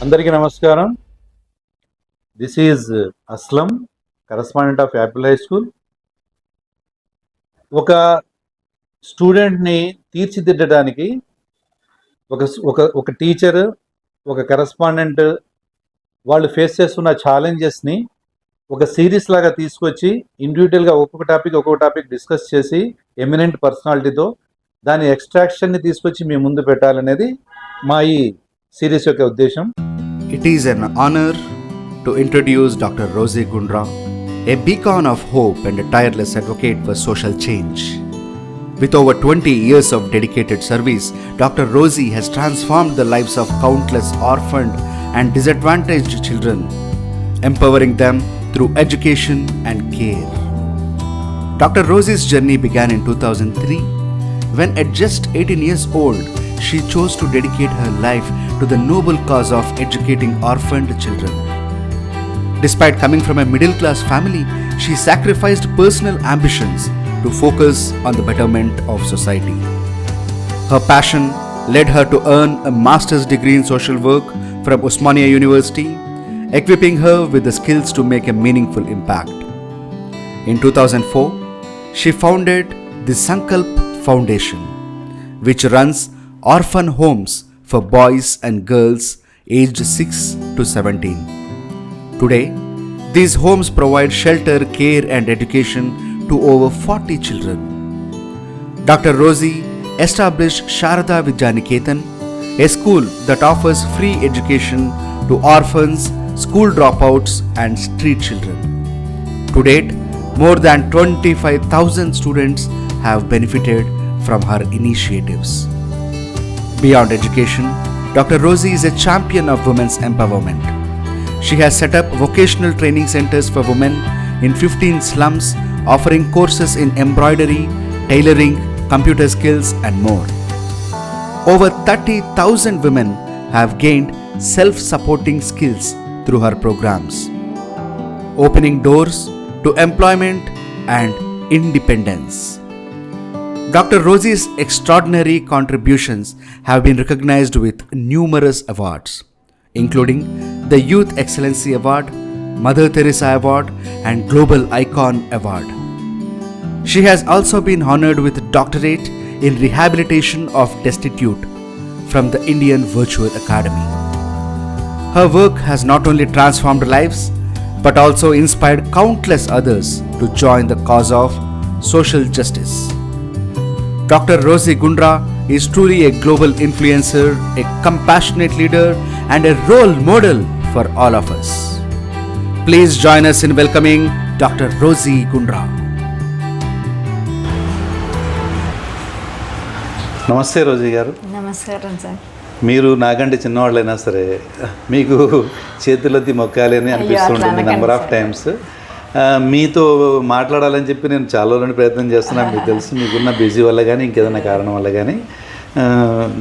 అందరికీ నమస్కారం. This is Aslam, correspondent of Apple high school. ఒక స్టూడెంట్ని తీర్చిదిద్దడానికి ఒక టీచర్, ఒక కరస్పాండెంట్ వాళ్ళు ఫేస్ చేస్తున్న ఛాలెంజెస్ని ఒక సిరీస్ లాగా తీసుకొచ్చి ఇండివిజువల్గా ఒక్కొక్క టాపిక్ డిస్కస్ చేసి ఎమినెంట్ పర్సనాలిటీతో దాని ఎక్స్ట్రాక్షన్ని తీసుకొచ్చి మీ ముందు పెట్టాలనేది మా ఈ సిరీస్ యొక్క ఉద్దేశం. It is an honor to introduce Dr. Rosie Gundra, a beacon of hope and a tireless advocate for social change. With over 20 years of dedicated service, Dr. Rosie has transformed the lives of countless orphaned and disadvantaged children, empowering them through education and care. Dr. Rosie's journey began in 2003 when at just 18 years old, she chose to dedicate her life to the noble cause of educating orphaned children. Despite coming from a middle-class family, she sacrificed personal ambitions to focus on the betterment of society. Her passion led her to earn a master's degree in social work from Osmania University, equipping her with the skills to make a meaningful impact. In 2004, she founded the Sankalp Foundation, which runs orphan homes for boys and girls aged 6 to 17. Today, these homes provide shelter, care and education to over 40 children. Dr. Rosie established Sharada Vidyaniketan, a school that offers free education to orphans, school dropouts and street children. To date, more than 25,000 students have benefited from her initiatives. Beyond education, Dr. Rosie is a champion of women's empowerment. She has set up vocational training centers for women in 15 slums, offering courses in embroidery, tailoring, computer skills, and more. Over 30,000 women have gained self-supporting skills through her programs, opening doors to employment and independence. Dr. Rosie's extraordinary contributions have been recognized with numerous awards, including the Youth Excellency Award, Mother Teresa Award, and Global Icon Award. She has also been honored with doctorate in rehabilitation of destitute from the Indian Virtual Academy. Her work has not only transformed lives, but also inspired countless others to join the cause of social justice. Dr. Rosie Gundra is truly a global influencer, a compassionate leader, and a role model for all of us. Please join us in welcoming Dr. Rosie Gundra. నమస్తే Rosie గారు. నమస్కారం sir. మీరు నాకంటే చిన్నవాళ్ళైనా సరే మీకు చేతులెత్తి మొక్కాలని అనిపిస్తుంటుంది number of times. మీతో మాట్లాడాలని చెప్పి నేను చాలా రోజులు ప్రయత్నం చేస్తున్నాను. మీకు తెలుసు, మీకున్న బిజీ వల్ల కానీ ఇంకేదైనా కారణం వల్ల కానీ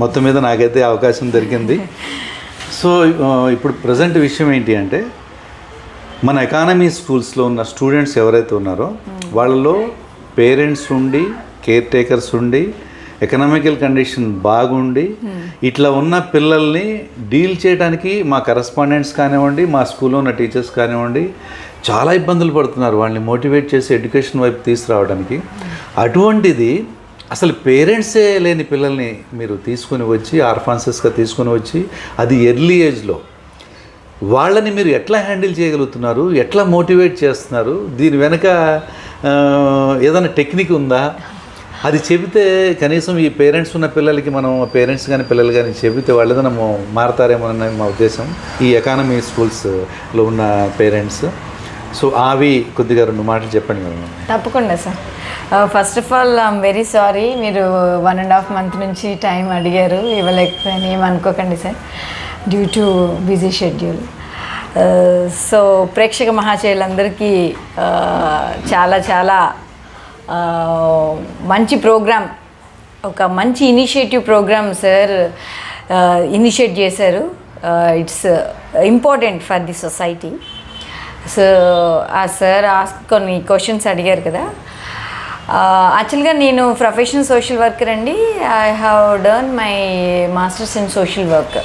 మొత్తం మీద నాకైతే అవకాశం దొరికింది. సో ఇప్పుడు ప్రజెంట్ విషయం ఏంటి అంటే, మన ఎకానమీ స్కూల్స్లో ఉన్న స్టూడెంట్స్ ఎవరైతే ఉన్నారో వాళ్ళలో పేరెంట్స్ ఉండి, కేర్ టేకర్స్ ఉండి, ఎకనామికల్ కండిషన్ బాగుండి ఇట్లా ఉన్న పిల్లల్ని డీల్ చేయడానికి మా కరస్పాండెంట్స్ కానివ్వండి, మా స్కూల్లో ఉన్న టీచర్స్ కానివ్వండి చాలా ఇబ్బందులు పడుతున్నారు వాళ్ళని మోటివేట్ చేసి ఎడ్యుకేషన్ వైపు తీసుకురావడానికి. అటువంటిది అసలు పేరెంట్సే లేని పిల్లల్ని మీరు తీసుకొని వచ్చి ఆర్ఫాన్సెస్గా తీసుకొని వచ్చి అది ఎర్లీ ఏజ్లో వాళ్ళని మీరు ఎట్లా హ్యాండిల్ చేయగలుగుతున్నారు, ఎట్లా మోటివేట్ చేస్తున్నారు, దీని వెనక ఏదైనా టెక్నిక్ ఉందా? అది చెబితే కనీసం ఈ పేరెంట్స్ ఉన్న పిల్లలకి మనం పేరెంట్స్ కానీ పిల్లలు కానీ చెబితే వాళ్ళు ఏదైనా మారతారేమో అన్నది మా ఉద్దేశం, ఈ ఎకానమీ స్కూల్స్లో ఉన్న పేరెంట్స్. సో అవి కొద్దిగా 2 మాటలు చెప్పండి మేడం. తప్పకుండా sir. First of all I'm very sorry, మీరు 1.5 months నుంచి టైం అడిగారు, ఇవ్వలేకపోయాను, ఏమనుకోకండి sir, due to busy schedule. So ప్రేక్షక మహాశయులందరికీ చాలా చాలా మంచి ప్రోగ్రామ్, ఒక మంచి ఇనిషియేటివ్ ప్రోగ్రామ్ సార్ ఇనిషియేట్ చేశారు. It's important for the society. So ఆ సార్ కొన్ని క్వశ్చన్స్ అడిగారు కదా. యాక్చువల్గా నేను ప్రొఫెషనల్ సోషల్ వర్కర్ అండి. I have done my masters in social work.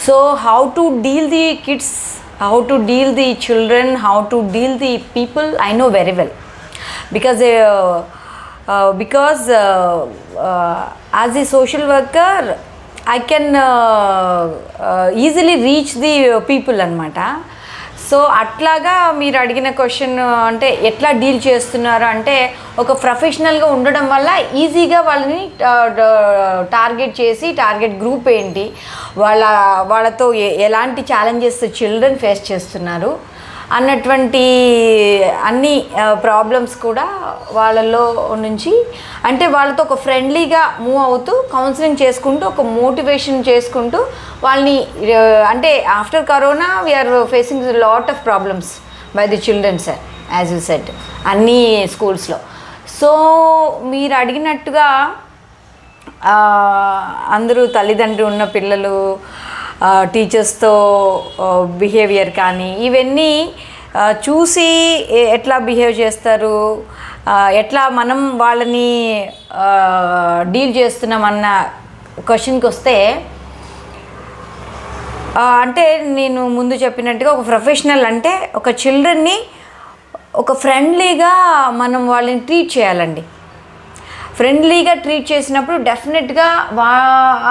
So So how to deal the kids, how to deal the children, how to deal the people, I know very well, because as a social worker I can easily reach the people అన్నమాట. So అట్లాగా మీరు అడిగిన question అంటే ఎట్లా deal చేస్తున్నారు అంటే, ఒక ప్రొఫెషనల్గా ఉండడం వల్ల ఈజీగా వాళ్ళని టార్గెట్ చేసి, టార్గెట్ గ్రూప్ ఏంటి, వాళ్ళతో ఎలాంటి ఛాలెంజెస్ చిల్డ్రన్ ఫేస్ చేస్తున్నారు అన్నటువంటి అన్ని ప్రాబ్లమ్స్ కూడా వాళ్ళలో నుంచి, అంటే వాళ్ళతో ఒక ఫ్రెండ్లీగా మూవ్ అవుతూ కౌన్సిలింగ్ చేసుకుంటూ, ఒక మోటివేషన్ చేసుకుంటూ వాళ్ళని, అంటే after corona we are facing lot of problems by the children sir, as you said, అన్ని స్కూల్స్లో. సో మీరు అడిగినట్టుగా అందరూ తల్లిదండ్రులు ఉన్న పిల్లలు టీచర్స్తో బిహేవియర్ కానీ ఇవన్నీ చూసి ఎట్లా బిహేవ్ చేస్తారు, ఎట్లా మనం వాళ్ళని డీల్ చేస్తున్నామన్న క్వశ్చన్కి వస్తే, అంటే నేను ముందు చెప్పినట్టుగా ఒక ప్రొఫెషనల్ అంటే ఒక చిల్డ్రన్ని ఒక ఫ్రెండ్లీగా మనం వాళ్ళని ట్రీట్ చేయాలండి. ఫ్రెండ్లీగా ట్రీట్ చేసినప్పుడు డెఫినెట్గా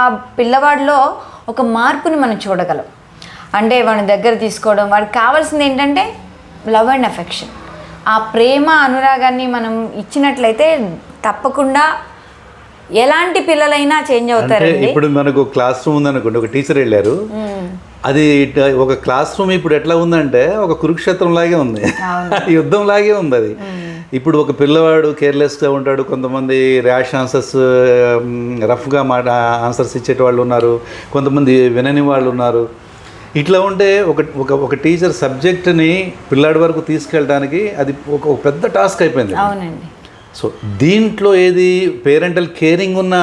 ఆ పిల్లవాడిలో ఒక మార్పుని మనం చూడగలం. అంటే వాడిని దగ్గర తీసుకోవడం, వాడికి కావాల్సింది ఏంటంటే లవ్ అండ్ అఫెక్షన్. ఆ ప్రేమ అనురాగాన్ని మనం ఇచ్చినట్లయితే తప్పకుండా ఎలాంటి పిల్లలైనా చేంజ్ అవుతారండి. ఇప్పుడు మనకు క్లాస్ రూమ్ ఉందనుకోండి, ఒక టీచర్ వెళ్ళారు, అది ఒక క్లాస్ రూమ్ ఇప్పుడు ఎట్లా ఉందంటే ఒక కురుక్షేత్రం లాగే ఉంది, యుద్ధం లాగే ఉంది అది. ఇప్పుడు ఒక పిల్లవాడు కేర్లెస్గా ఉంటాడు, కొంతమంది ర్యాష్ ఆన్సర్స్, రఫ్గా ఆన్సర్స్ ఇచ్చేటి వాళ్ళు ఉన్నారు, కొంతమంది వినని వాళ్ళు ఉన్నారు. ఇట్లా ఉంటే ఒక టీచర్ సబ్జెక్ట్ని పిల్లాడి వరకు తీసుకెళ్ళడానికి అది ఒక పెద్ద టాస్క్ అయిపోయింది. అవునండి. సో దీంట్లో ఏది పేరెంటల్ కేరింగ్ ఉన్న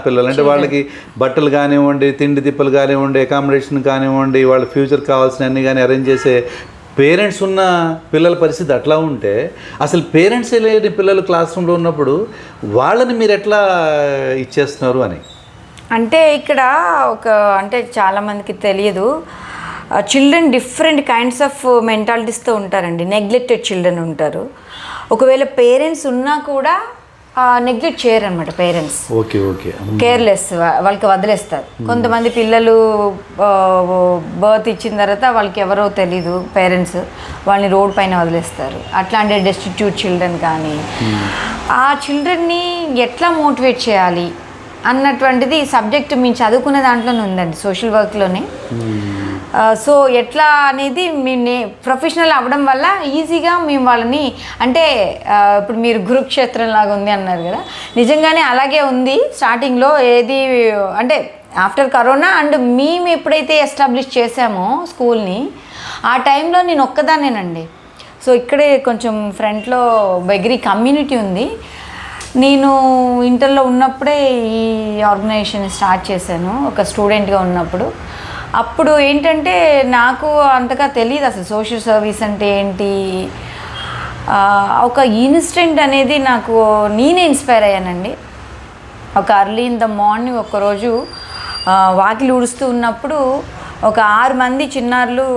పిల్లలు, అంటే వాళ్ళకి బట్టలు కానివ్వండి, తిండి తిప్పలు కానివ్వండి, అకామిడేషన్ కానివ్వండి, వాళ్ళ ఫ్యూచర్ కావాల్సిన అన్నీ కానీ అరేంజ్ చేసే పేరెంట్స్ ఉన్న పిల్లల పరిస్థితి అట్లా ఉంటే, అసలు పేరెంట్స్ లేని పిల్లలు క్లాస్ రూమ్లో ఉన్నప్పుడు వాళ్ళని మీరు ఎట్లా ఇచ్చేస్తున్నారు అని. అంటే ఇక్కడ అంటే చాలామందికి తెలియదు, చిల్డ్రన్ డిఫరెంట్ కైండ్స్ ఆఫ్ మెంటాలిటీస్తో ఉంటారండి. నెగ్లెక్టెడ్ చిల్డ్రన్ ఉంటారు. ఒకవేళ పేరెంట్స్ ఉన్నా కూడా నెగ్లెక్ట్ చేయరనమాట పేరెంట్స్. ఓకే ఓకే, కేర్లెస్, వాళ్ళకి వదిలేస్తారు. కొంతమంది పిల్లలు బర్త్ ఇచ్చిన తర్వాత వాళ్ళకి ఎవరో తెలీదు పేరెంట్స్, వాళ్ళని రోడ్ పైన వదిలేస్తారు. అట్లాంటి డెస్టిట్యూట్ చిల్డ్రన్ కానీ, ఆ చిల్డ్రన్ని ఎట్లా మోటివేట్ చేయాలి అన్నటువంటిది సబ్జెక్ట్ మేము చదువుకునే దాంట్లోనే ఉందండి, సోషల్ వర్క్లోనే. సో ఎట్లా అనేది మేము ప్రొఫెషనల్ అవ్వడం వల్ల ఈజీగా మేము వాళ్ళని, అంటే ఇప్పుడు మీరు కురుక్షేత్రం లాగా ఉంది అన్నారు కదా, నిజంగానే అలాగే ఉంది. స్టార్టింగ్లో ఏది అంటే ఆఫ్టర్ కరోనా అండ్ మేము ఎప్పుడైతే ఎస్టాబ్లిష్ చేసామో స్కూల్ని, ఆ టైంలో నేను ఒక్కదాన్నేనండి. సో ఇక్కడే కొంచెం ఫ్రంట్లో బెగ్రీ కమ్యూనిటీ ఉంది. నేను ఇంటర్లో ఉన్నప్పుడే ఈ ఆర్గనైజేషన్ స్టార్ట్ చేశాను, ఒక స్టూడెంట్గా ఉన్నప్పుడు. అప్పుడు ఏంటంటే నాకు అంతగా తెలియదు అసలు సోషల్ సర్వీస్ అంటే ఏంటి. ఒక ఇన్సిడెంట్ అనేది నాకు నేనే ఇన్స్పైర్ అయ్యానండి. ఒక అర్లీ ఇన్ ద మార్నింగ్ ఒకరోజు వాకిలి ఊడుస్తూ ఉన్నప్పుడు ఒక 6 మంది చిన్నారులు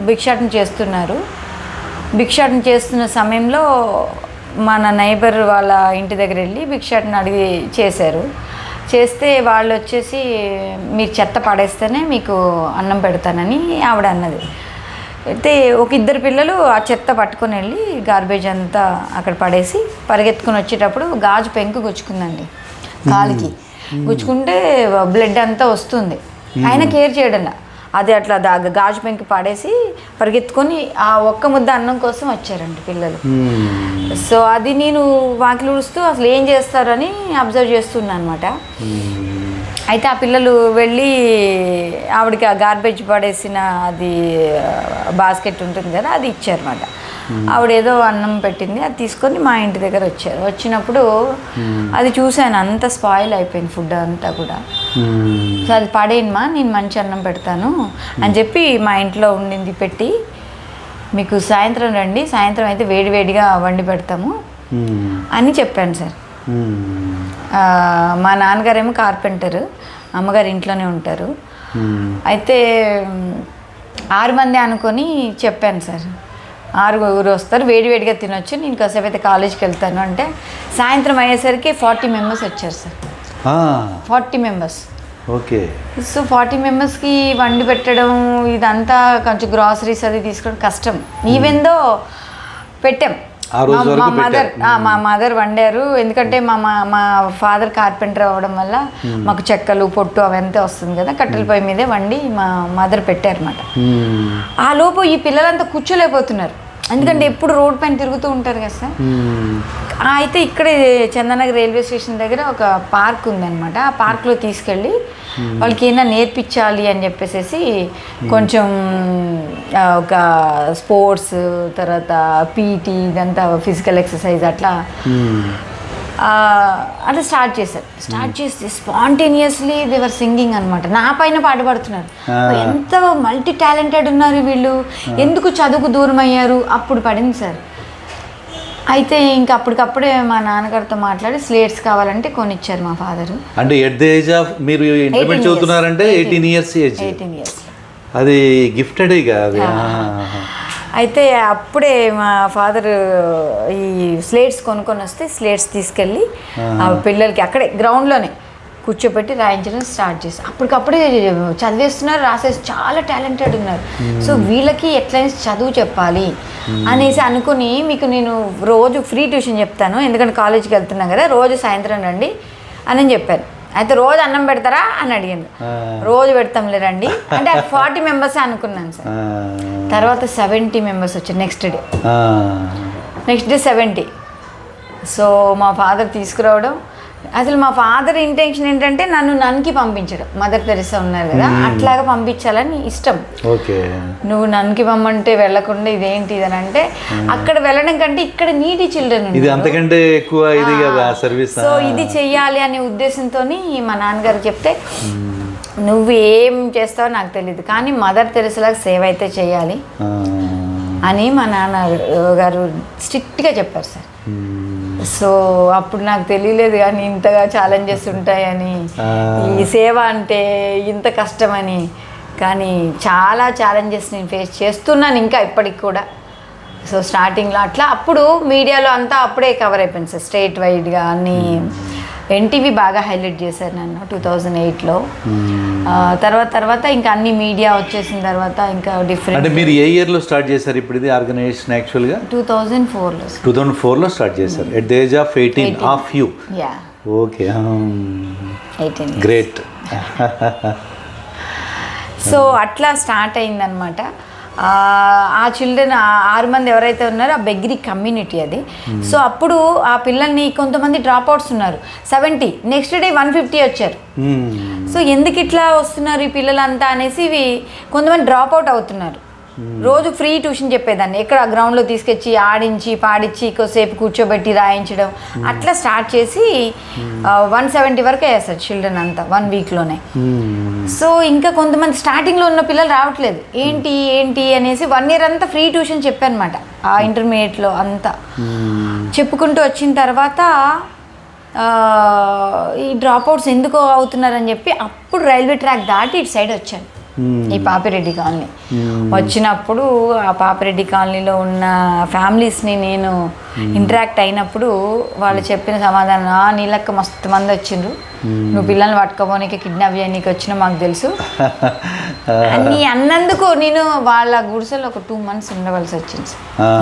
భిక్షాటన చేస్తున్నారు. భిక్షాటన చేస్తున్న సమయంలో మన నైబర్ వాళ్ళ ఇంటి దగ్గర వెళ్ళి భిక్షాటన అడిగి చేశారు. చేస్తే వాళ్ళు వచ్చేసి మీరు చెత్త పడేస్తేనే మీకు అన్నం పెడతానని ఆవిడ అన్నది. అయితే ఒక 2 పిల్లలు ఆ చెత్త పట్టుకొని వెళ్ళి గార్బేజ్ అంతా అక్కడ పడేసి పరిగెత్తుకొని వచ్చేటప్పుడు గాజు పెంకు గుచ్చుకుందండి కాలికి. గుచ్చుకుంటే బ్లడ్ అంతా వస్తుంది. ఆయన కేర్ చేయడంలా, అది అట్లా గాజు పెంకు పడేసి పరిగెత్తుకొని ఆ ఒక్క ముద్ద అన్నం కోసం వచ్చారండి పిల్లలు. సో అది నేను వాకిలి ఊడుస్తూ అసలు ఏం చేస్తారని అబ్జర్వ్ చేస్తున్నాను అనమాట. అయితే ఆ పిల్లలు వెళ్ళి ఆవిడకి ఆ గార్బేజ్ పడేసిన అది బాస్కెట్ ఉంటుంది కదా, అది ఇచ్చారన్నమాట. ఆవిడ ఏదో అన్నం పెట్టింది, అది తీసుకొని మా ఇంటి దగ్గర వచ్చారు. వచ్చినప్పుడు అది చూశాను, అంత స్పాయిల్ అయిపోయింది ఫుడ్ అంతా కూడా. సో అది పడేయమ్మా, నేను మంచి అన్నం పెడతాను అని చెప్పి మా ఇంట్లో ఉండింది పెట్టి, మీకు సాయంత్రం రండి, సాయంత్రం అయితే వేడివేడిగా వండి పెడతాము అని చెప్పాను సార్. మా నాన్నగారేమో కార్పెంటర్, అమ్మగారు ఇంట్లోనే ఉంటారు. అయితే 6 మంది అనుకొని చెప్పాను సార్, 6 వస్తారు, వేడివేడిగా తినొచ్చు, నేను కాసేపు అయితే కాలేజ్కి వెళ్తాను అంటే సాయంత్రం అయ్యేసరికి 40 మెంబర్స్ వచ్చారు సార్. 40 మెంబర్స్. ఓకే. సో 40 మెంబర్స్కి వండి పెట్టడం ఇదంతా కొంచెం గ్రాసరీస్ అది తీసుకోవడం కష్టం. ఈవెన్ దో పెట్టాం, మా మదర్ వండారు. ఎందుకంటే మా ఫాదర్ కార్పెంటర్ అవ్వడం వల్ల మాకు చెక్కలు పొట్టు అవంతా వస్తుంది కదా, కట్టెల పొయ్యి మీదే వండి మా మదర్ పెట్టారన్నమాట. ఆ లోపు ఈ పిల్లలంతా కూర్చోలేకపోతున్నారు, ఎందుకంటే ఎప్పుడు రోడ్ పైన తిరుగుతూ ఉంటారు కదా సార్. అయితే ఇక్కడే చందనగర్ రైల్వే స్టేషన్ దగ్గర ఒక పార్క్ ఉందన్నమాట. ఆ పార్క్లో తీసుకెళ్ళి వాళ్ళకి ఏమైనా నేర్పించాలి అని చెప్పేసి కొంచెం ఒక స్పోర్ట్స్, తర్వాత పీటీ, ఇదంతా ఫిజికల్ ఎక్సర్సైజ్ అట్లా స్టార్ట్ చేశారు. స్టార్ట్ చేస్తే స్పాంటేనియస్లీ దేవర్ సింగింగ్ అనమాట. నా పైన పాట పాడుతున్నారు. ఎంత మల్టీ టాలెంటెడ్ ఉన్నారు వీళ్ళు, ఎందుకు చదువుకు దూరం అయ్యారు అప్పుడు పడింది సార్. అయితే ఇంకా అప్పటికప్పుడే మా నాన్నగారితో మాట్లాడి స్లేట్స్ కావాలంటే కొనిచ్చారు మా ఫాదరు. అంటే ఎట్ ద ఏజ్ ఆఫ్ మీరు ఇంటర్మీడియట్ చదువుతున్నారంటే 18 ఇయర్స్ ఏజ్. 18 ఇయర్స్. అది గిఫ్టెడ్ కాదు. అయితే అప్పుడే మా ఫాదర్ ఈ స్లేట్స్ కొనుక్కొని వస్తే స్లేట్స్ తీసుకెళ్ళి ఆ పిల్లలకి అక్కడే గ్రౌండ్లోనే కూర్చోబెట్టి రాయించడం స్టార్ట్ చేసి అప్పటికప్పుడే చదివేస్తున్నారు, రాసేసి చాలా టాలెంటెడ్ ఉన్నారు. సో వీళ్ళకి ఎట్లయినా చదువు చెప్పాలి అనేసి అనుకుని మీకు నేను రోజు ఫ్రీ ట్యూషన్ చెప్తాను, ఎందుకంటే కాలేజీకి వెళ్తున్నాం కదా, రోజు సాయంత్రం రండి అని చెప్పాను. అయితే రోజు అన్నం పెడతారా అని అడిగాను. రోజు పెడతాంలే రండి అంటే 40 మెంబర్స్ అనుకున్నాను సార్. తర్వాత 70 మెంబర్స్ వచ్చారు నెక్స్ట్ డే 70. సో మా ఫాదర్ తీసుకురావడం, అసలు మా ఫాదర్ ఇంటెన్షన్ ఏంటంటే నన్ను నన్కి పంపించడం. మదర్ తెరిసా ఉన్నారు కదా, అట్లాగా పంపించాలని ఇష్టం. నువ్వు నన్కి పంపంటే వెళ్ళకుండా ఇదేంటి అని అంటే, అక్కడ వెళ్ళడం కంటే ఇక్కడ నీటి చిల్డ్రన్ అంతకంటే ఎక్కువ ఇది కదా సర్వీస్. సో ఇది చెయ్యాలి అనే ఉద్దేశంతో మా నాన్నగారు చెప్తే, నువ్వు ఏం చేస్తావో నాకు తెలియదు కానీ మదర్ తెరిసాలాగా సేవ అయితే చేయాలి అని మా నాన్నగారు స్ట్రిక్ట్గా చెప్పారు సార్. సో అప్పుడు నాకు తెలియలేదు కానీ ఇంతగా ఛాలెంజెస్ ఉంటాయని, ఈ సేవ అంటే ఇంత కష్టమని. కానీ చాలా ఛాలెంజెస్ నేను ఫేస్ చేస్తున్నాను ఇంకా ఇప్పటికి కూడా. సో స్టార్టింగ్లో అట్లా అప్పుడు మీడియాలో అంతా అప్పుడే కవర్ అయిపోయింది సార్, స్టేట్ వైడ్గా అన్ని. ఎన్టీవీ బాగా హైలైట్ చేశారు నన్ను 2008లో. తర్వాత ఇంకా అన్ని మీడియా వచ్చేసిన తర్వాత ఇంకా డిఫరెంట్. అంటే మీరు ఏ ఇయర్లో స్టార్ట్ చేశారు ఇప్పుడు ఇది ఆర్గనైజేషన్? యాక్చువల్గా 2004లో స్టార్ట్ చేశారు. At the age of 18 of you. Okay, 18. Great. So అట్లా స్టార్ట్ అయిందనమాట. ఆ చిల్డ్రన్ 6 మంది ఎవరైతే ఉన్నారో ఆ బెగ్రీ కమ్యూనిటీ అది. సో అప్పుడు ఆ పిల్లల్ని కొంతమంది డ్రాప్ అవుట్స్ ఉన్నారు, 70, నెక్స్ట్ డే 150 వచ్చారు. సో ఎందుకు ఇట్లా వస్తున్నారు ఈ పిల్లలంతా అనేసి కొంతమంది డ్రాప్ అవుట్ అవుతున్నారు. రోజు ఫ్రీ ట్యూషన్ చెప్పేదాన్ని, ఎక్కడ గ్రౌండ్లో తీసుకొచ్చి ఆడించి పాడించి కొద్దిసేపు కూర్చోబెట్టి రాయించడం అట్లా స్టార్ట్ చేసి 170 వరకు అయ్యారు సార్ చిల్డ్రన్ అంతా 1 వీక్లోనే. సో ఇంకా కొంతమంది స్టార్టింగ్లో ఉన్న పిల్లలు రావట్లేదు, ఏంటి అనేసి 1 ఇయర్ అంతా ఫ్రీ ట్యూషన్ చెప్పాను అనమాట. ఆ ఇంటర్మీడియట్లో అంతా చెప్పుకుంటూ వచ్చిన తర్వాత ఈ డ్రాప్ అవుట్స్ ఎందుకు అవుతున్నారని చెప్పి అప్పుడు రైల్వే ట్రాక్ దాటి ఇటు సైడ్ వచ్చాను, ఈ పాపిరెడ్డి కాలనీ. వచ్చినప్పుడు ఆ పాపిరెడ్డి కాలనీలో ఉన్న ఫ్యామిలీస్ని నేను ఇంటరాక్ట్ అయినప్పుడు వాళ్ళు చెప్పిన సమాధానం, నీళ్ళక్క మస్తు మంది వచ్చిండ్రు, నువ్వు పిల్లల్ని పట్టుకోపోనీకి కిడ్నాప్ చేయనీకి వచ్చినా మాకు తెలుసు అని అన్నందుకు నేను వాళ్ళ గుడిసెలో ఒక 2 months ఉండవలసి వచ్చింది.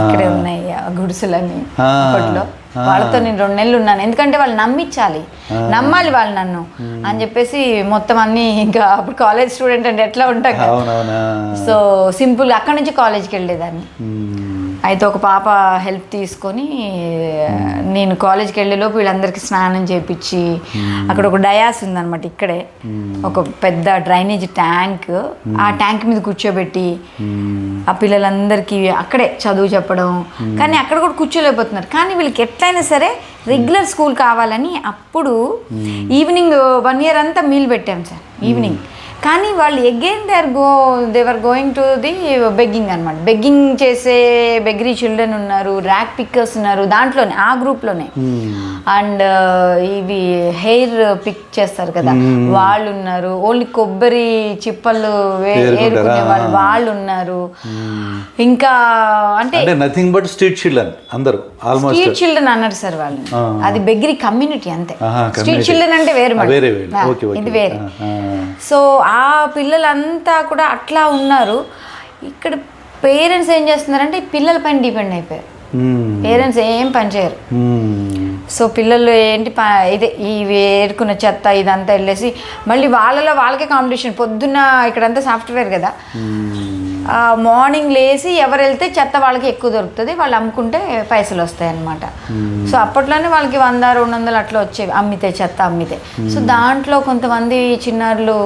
ఇక్కడే ఉన్నాయి ఆ గుడిసెలన్నీ అప్పట్లో. వాళ్ళతో నేను 2 నెలలు ఉన్నాను, ఎందుకంటే వాళ్ళు నమ్మాలి వాళ్ళు నన్ను అని చెప్పేసి మొత్తం అన్ని. ఇంకా అప్పుడు కాలేజ్ స్టూడెంట్ అంటే ఎట్లా ఉంటా, సో సింపుల్ అక్కడి నుంచి కాలేజ్కి వెళ్ళేదాన్ని. అయితే ఒక పాప హెల్ప్ తీసుకొని నేను కాలేజ్కి వెళ్ళేలోపు వీళ్ళందరికీ స్నానం చేయించి, అక్కడ ఒక డయాస్ ఉందన్నమాట ఇక్కడే, ఒక పెద్ద డ్రైనేజ్ ట్యాంక్, ఆ ట్యాంక్ మీద కూర్చోబెట్టి ఆ పిల్లలందరికీ అక్కడే చదువు చెప్పడం. కానీ అక్కడ కూడా కూర్చోలేకపోతున్నారు, కానీ వీళ్ళకి ఎట్లయినా సరే రెగ్యులర్ స్కూల్ కావాలని అప్పుడు ఈవినింగ్ 1 year అంతా మీల్ పెట్టాం సార్. ఈవినింగ్ కానీ వాళ్ళు again they're going to the begging అనమాట. బెగ్గింగ్ చేసే బెగ్గరీ చిల్డ్రన్ ఉన్నారు, ర్యాక్ పిక్కర్స్ ఉన్నారు దాంట్లోనే, ఆ గ్రూప్లోనే. అండ్ ఇవి హెయిర్ పిక్ చేస్తారు కదా వాళ్ళు ఉన్నారు, ఓన్లీ కొబ్బరి చిప్పలు ఏరుకునే వాళ్ళు ఉన్నారు. ఇంకా అంటే నథింగ్ బట్ స్ట్రీట్ చిల్డ్రన్ అందరూ, ఆల్మోస్ట్ స్ట్రీట్ చిల్డ్రన్ అన్నారు సార్ వాళ్ళు. అది బెగ్గరీ కమ్యూనిటీ అంతే. స్ట్రీట్ చిల్డ్రన్ అంటే ఇది వేరే. సో ఆ పిల్లలంతా కూడా అట్లా ఉన్నారు. ఇక్కడ పేరెంట్స్ ఏం చేస్తున్నారంటే పిల్లల పైన డిపెండ్ అయిపోయారు. పేరెంట్స్ ఏం పని చేయరు. సో పిల్లలు ఏంటి ఇదే ఇవి ఏరుకున్న చెత్త ఇదంతా వెళ్ళేసి మళ్ళీ వాళ్ళకే కాంపిటీషన్. పొద్దున్న ఇక్కడంతా సాఫ్ట్వేర్ కదా, మార్నింగ్ లేసి ఎవరు వెళ్తే చెత్త వాళ్ళకి ఎక్కువ దొరుకుతుంది, వాళ్ళు అమ్ముకుంటే పైసలు వస్తాయి అన్నమాట. సో అప్పట్లోనే వాళ్ళకి 100-200 అట్లా వచ్చేవి అమ్మితే, చెత్త అమ్మితే. సో దాంట్లో కొంతమంది చిన్నారులు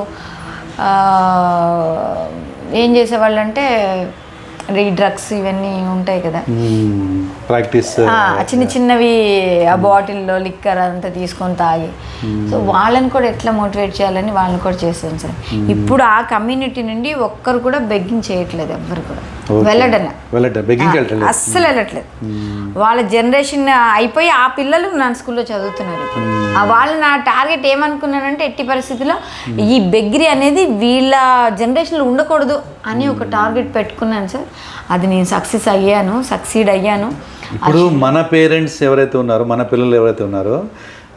ఏం చేసేవాళ్ళు అంటే ఈ డ్రగ్స్ ఇవన్నీ ఉంటాయి కదా, ప్రాక్టీస్ చిన్న చిన్నవి ఆ బాటిల్లో లిక్కర్ అంతా తీసుకొని తాగి. సో వాళ్ళని కూడా ఎట్లా మోటివేట్ చేయాలని వాళ్ళని కూడా చేసాను సార్. ఇప్పుడు ఆ కమ్యూనిటీ నుండి ఒక్కరు కూడా బెగ్గింగ్ చేయట్లేదు, ఎవ్వరు కూడా అస్సలు వెళ్ళట్లేదు. వాళ్ళ జనరేషన్ అయిపోయి ఆ పిల్లలు నా స్కూల్లో చదువుతున్నారు. వాళ్ళు నా టార్గెట్ ఏమనుకున్నానంటే ఎట్టి పరిస్థితుల్లో ఈ బెగ్గరీ అనేది వీళ్ళ జనరేషన్లో ఉండకూడదు అని ఒక టార్గెట్ పెట్టుకున్నాను సార్. అది నేను సక్సీడ్ అయ్యాను. ఇప్పుడు మన పేరెంట్స్ ఎవరైతే ఉన్నారో, మన పిల్లలు ఎవరైతే ఉన్నారో,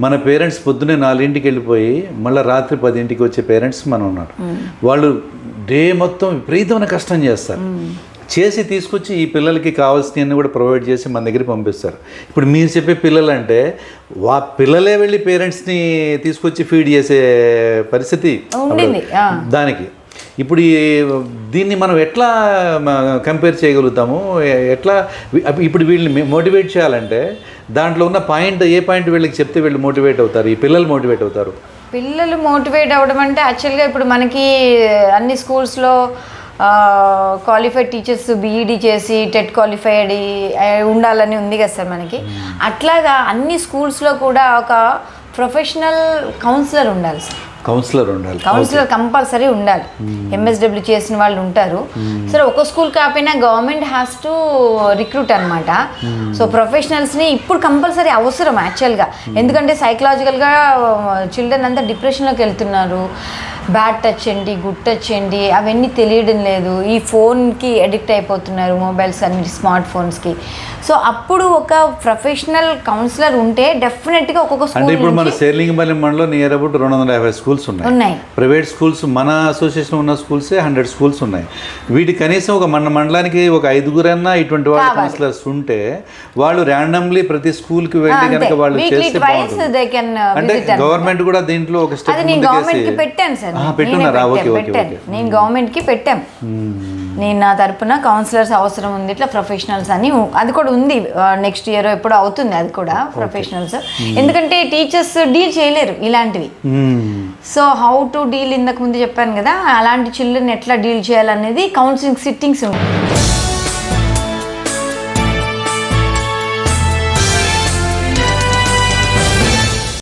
మన పేరెంట్స్ పొద్దున్నే 4 వెళ్ళిపోయి మళ్ళీ రాత్రి 10 వచ్చే పేరెంట్స్ మనం ఉన్నారు. వాళ్ళు డే మొత్తం విపరీతమైన కష్టం చేస్తారు, చేసి తీసుకొచ్చి ఈ పిల్లలకి కావాల్సినవన్నీ కూడా ప్రొవైడ్ చేసి మన దగ్గరికి పంపిస్తారు. ఇప్పుడు మీరు చెప్పే పిల్లలు అంటే పిల్లలే వెళ్ళి పేరెంట్స్ని తీసుకొచ్చి ఫీడ్ చేసే పరిస్థితి దానికి. ఇప్పుడు దీన్ని మనం ఎట్లా కంపేర్ చేయగలుగుతాము? ఎట్లా ఇప్పుడు వీళ్ళని మోటివేట్ చేయాలంటే దాంట్లో ఉన్న పాయింట్, ఏ పాయింట్ వీళ్ళకి చెప్తే వీళ్ళు మోటివేట్ అవుతారు, ఈ పిల్లలు మోటివేట్ అవుతారు? పిల్లలు మోటివేట్ అవ్వడం అంటే యాక్చువల్గా ఇప్పుడు మనకి అన్ని స్కూల్స్లో క్వాలిఫైడ్ టీచర్స్ బీఈడీ చేసి టెట్ క్వాలిఫైడ్ ఉండాలని ఉంది కదా సార్ మనకి. అట్లాగా అన్ని స్కూల్స్లో కూడా ఒక ప్రొఫెషనల్ కౌన్సిలర్ ఉండాలి సార్. కౌన్సిలర్ కంపల్సరీ ఉండాలి. ఎంఎస్డబ్ల్యూ చేసిన వాళ్ళు ఉంటారు. సరే ఒక స్కూల్ కాకపోయినా గవర్నమెంట్ హ్యాస్ టు రిక్రూట్ అనమాట. సో ప్రొఫెషనల్స్ని ఇప్పుడు కంపల్సరీ అవసరం యాక్చువల్గా. ఎందుకంటే సైకలాజికల్గా చిల్డ్రన్ అంతా డిప్రెషన్లోకి వెళ్తున్నారు. బ్యాడ్ టచ్ ఏంటి, గుడ్ టచ్ ఏంటి అవన్నీ తెలియడం లేదు. ఈ ఫోన్కి అడిక్ట్ అయిపోతున్నారు, మొబైల్స్ అన్ని, స్మార్ట్ ఫోన్స్కి. సో అప్పుడు ఒక ప్రొఫెషనల్ కౌన్సిలర్ ఉంటే డెఫినెట్గా ఒక్కొక్క స్కూల్. ఇప్పుడు మన శేర్లింగపల్లి మండలంలో నియర్ అబౌట్ 250 స్కూల్స్ ఉన్నాయి. ప్రైవేట్ స్కూల్స్ మన అసోసియేషన్ ఉన్న స్కూల్సే 100 స్కూల్స్ ఉన్నాయి. వీటి కనీసం ఒక మన మండలానికి ఒక 5గురైనా ఇటువంటి వాళ్ళు కౌన్సిలర్స్ ఉంటే వాళ్ళు ర్యాండమ్లీ ప్రతి స్కూల్కి వెళ్ళి కనుక వాళ్ళు చేస్తే బాగుంటుంది. అంటే గవర్నమెంట్ కూడా దీంట్లో ఒక స్టెప్ పెట్టాను సార్, నేను గవర్నమెంట్కి పెట్టాం. నేను నా తరపున కౌన్సిలర్స్ అవసరం ఉంది ఇట్లా ప్రొఫెషనల్స్ అని, అది కూడా ఉంది. నెక్స్ట్ ఇయర్ ఎప్పుడు అవుతుంది అది కూడా ప్రొఫెషనల్స్. ఎందుకంటే టీచర్స్ డీల్ చేయలేరు ఇలాంటివి. సో హౌ టు డీల్ ఇంతకు ముందు చెప్పాను కదా, అలాంటి చిల్డ్రన్ ఎట్లా డీల్ చేయాలనేది కౌన్సిలింగ్ సిట్టింగ్స్ ఉంటాయి.